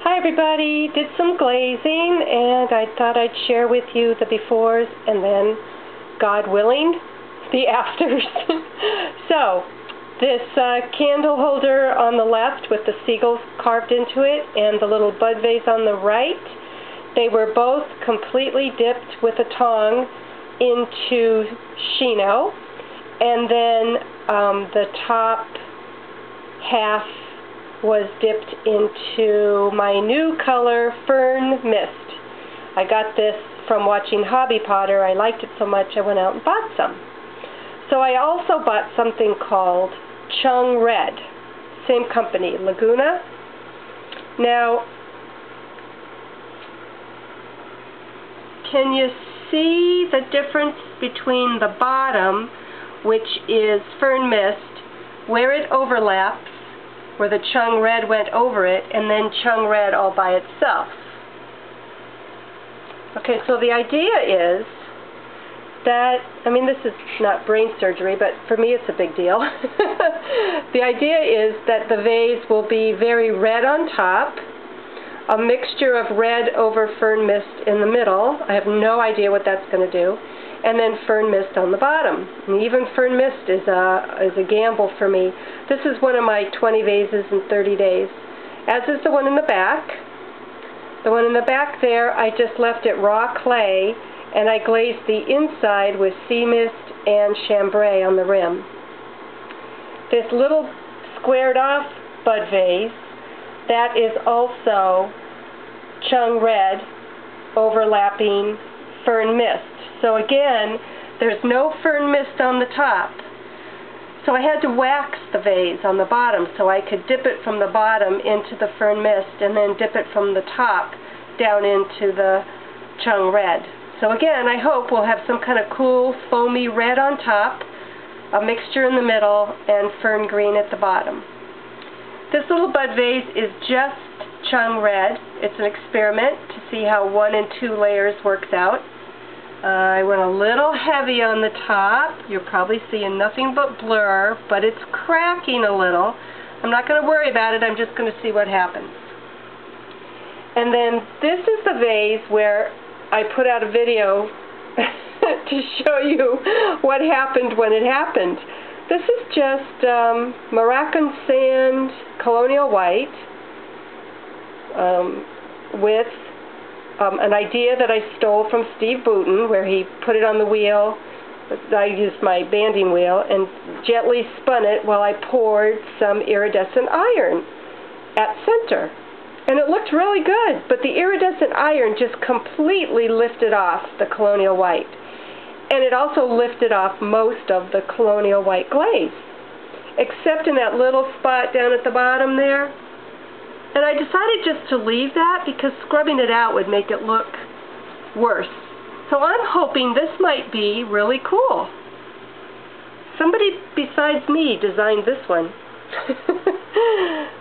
Hi everybody, did some glazing and I thought I'd share with you the befores and then, God willing, the afters. So, this candle holder on the left with the seagulls carved into it and the little bud vase on the right, they were both completely dipped with a tong into Shino, and then the top half was dipped into my new color, Fern Mist. I got this from watching Hobby Potter. I liked it so much I went out and bought some. So I also bought something called Chung Red. Same company, Laguna. Now, can you see the difference between the bottom, which is Fern Mist, where it overlaps, where the Chung Red went over it, and then Chung Red all by itself? Okay, so the idea is that, this is not brain surgery, but for me it's a big deal. The idea is that the vase will be very red on top, a mixture of red over Fern Mist in the middle. I have no idea what that's going to do. And then Fern Mist on the bottom. And even Fern Mist is a gamble for me. This is one of my 20 vases in 30 days, as is the one in the back. The one in the back there, I just left it raw clay, and I glazed the inside with sea mist and chambray on the rim. This little squared off bud vase, that is also Chung Red overlapping Fern Mist. So again, there's no Fern Mist on the top. So I had to wax the vase on the bottom so I could dip it from the bottom into the Fern Mist and then dip it from the top down into the Chung Red. So again, I hope we'll have some kind of cool foamy red on top, a mixture in the middle, and fern green at the bottom. This little bud vase is just Chung Red. It's an experiment to see how 1 and 2 layers works out. I went a little heavy on the top. You're probably seeing nothing but blur, but it's cracking a little. I'm not going to worry about it. I'm just going to see what happens. And then this is the vase where I put out a video to show you what happened when it happened. This is just Moroccan sand colonial white with an idea that I stole from Steve Booten, where he put it on the wheel. I used my banding wheel and gently spun it while I poured some iridescent iron at center. And it looked really good, but the iridescent iron just completely lifted off the colonial white. And it also lifted off most of the colonial white glaze, except in that little spot down at the bottom there. And I decided just to leave that because scrubbing it out would make it look worse. So I'm hoping this might be really cool. Somebody besides me designed this one.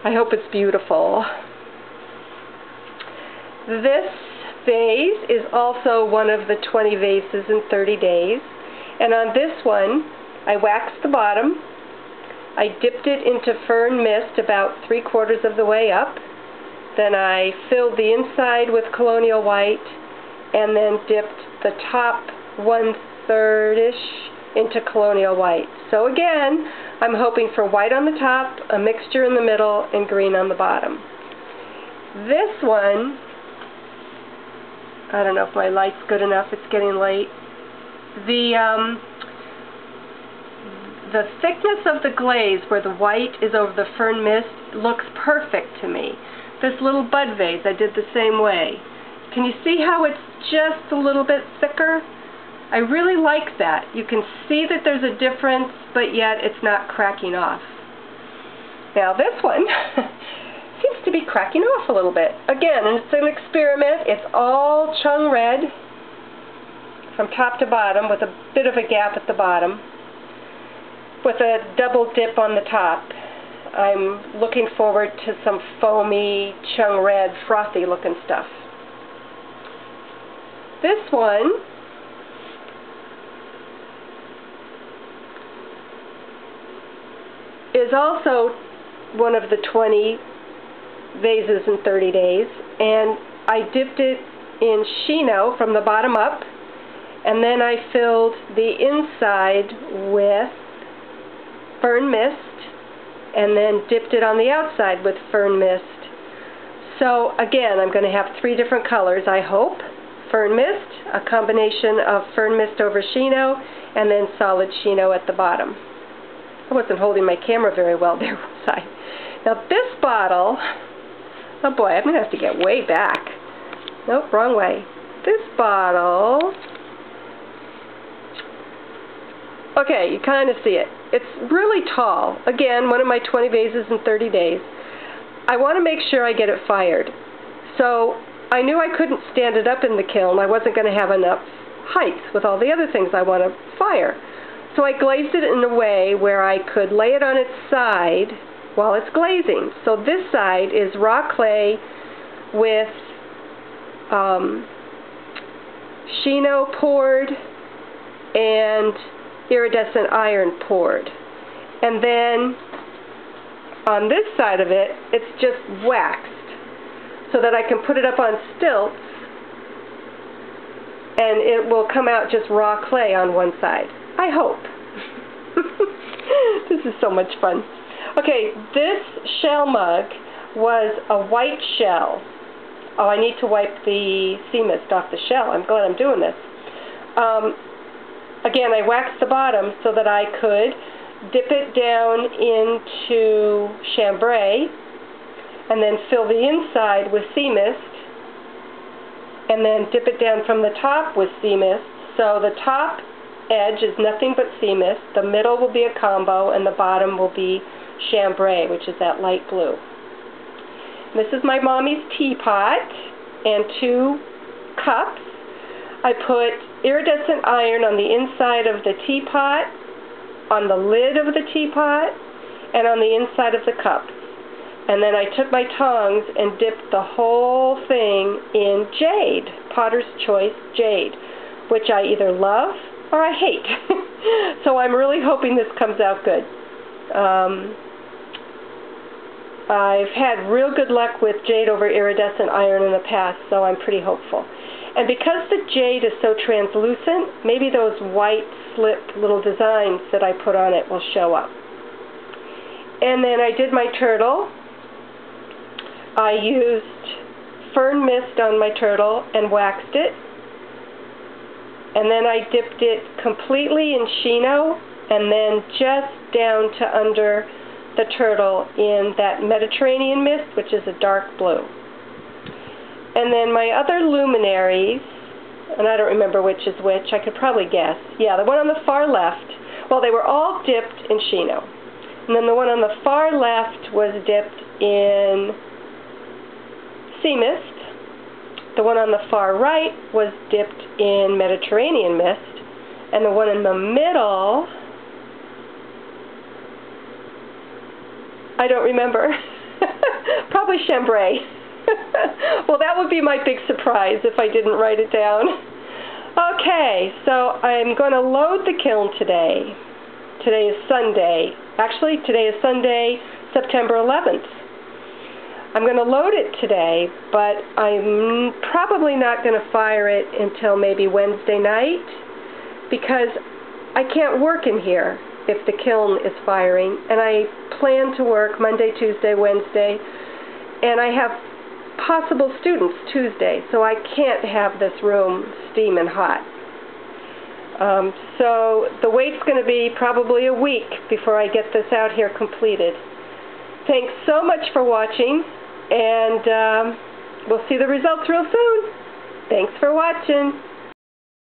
I hope it's beautiful. This vase is also one of the 20 vases in 30 days. And on this one, I waxed the bottom. I dipped it into Fern Mist about 3/4 of the way up. Then I filled the inside with colonial white and then dipped the top 1/3-ish into colonial white. So again, I'm hoping for white on the top, a mixture in the middle, and green on the bottom. This one, I don't know if my light's good enough, it's getting late. The thickness of the glaze where the white is over the Fern Mist looks perfect to me. This little bud vase, I did the same way. Can you see how it's just a little bit thicker? I really like that. You can see that there's a difference, but yet it's not cracking off. Now this one seems to be cracking off a little bit. Again, it's an experiment. It's all Chung Red from top to bottom with a bit of a gap at the bottom, with a double dip on the top. I'm looking forward to some foamy, Chung Red, frothy looking stuff. This one is also one of the 20 vases in 30 days, and I dipped it in Shino from the bottom up, and then I filled the inside with fern mist, and then dipped it on the outside with fern mist. So again, I'm going to have 3 different colors, I hope. Fern mist, a combination of fern mist over Shino, and then solid Shino at the bottom. I wasn't holding my camera very well there, was I? Now this bottle, oh boy, I'm going to have to get way back. Nope, wrong way. This bottle, okay, you kind of see it. It's really tall. Again, one of my 20 vases in 30 days. I want to make sure I get it fired. So I knew I couldn't stand it up in the kiln. I wasn't going to have enough height with all the other things I want to fire. So I glazed it in a way where I could lay it on its side while it's glazing. So this side is raw clay with Shino poured and iridescent iron poured. And then on this side of it, it's just waxed so that I can put it up on stilts and it will come out just raw clay on one side. I hope. This is so much fun. Okay, this shell mug was a white shell. Oh, I need to wipe the sea mist off the shell. I'm glad I'm doing this. Again, I waxed the bottom so that I could dip it down into chambray and then fill the inside with sea mist and then dip it down from the top with sea mist. So the top edge is nothing but sea mist, the middle will be a combo, and the bottom will be chambray, which is that light blue. This is my mommy's teapot and 2 cups. I put iridescent iron on the inside of the teapot, on the lid of the teapot, and on the inside of the cups. And then I took my tongs and dipped the whole thing in jade, Potter's Choice jade, which I either love or I hate. So I'm really hoping this comes out good. I've had real good luck with jade over iridescent iron in the past, so I'm pretty hopeful. And because the jade is so translucent, maybe those white slipped little designs that I put on it will show up. And then I did my turtle. I used fern mist on my turtle and waxed it. And then I dipped it completely in Shino and then just down to under the turtle in that Mediterranean mist, which is a dark blue. And then my other luminaries, and I don't remember which is which, I could probably guess. Yeah, the one on the far left, well, they were all dipped in Shino. And then the one on the far left was dipped in sea mist. The one on the far right was dipped in Mediterranean mist. And the one in the middle, I don't remember. Probably chambray. Well, that would be my big surprise if I didn't write it down. Okay, so I'm going to load the kiln today. Today is Sunday. Actually, today is Sunday, September 11th. I'm going to load it today, but I'm probably not going to fire it until maybe Wednesday night because I can't work in here if the kiln is firing, and I plan to work Monday, Tuesday, Wednesday, and I have possible students Tuesday, so I can't have this room steaming hot. So the wait's going to be probably a week before I get this out here completed. Thanks so much for watching, and we'll see the results real soon. Thanks for watching.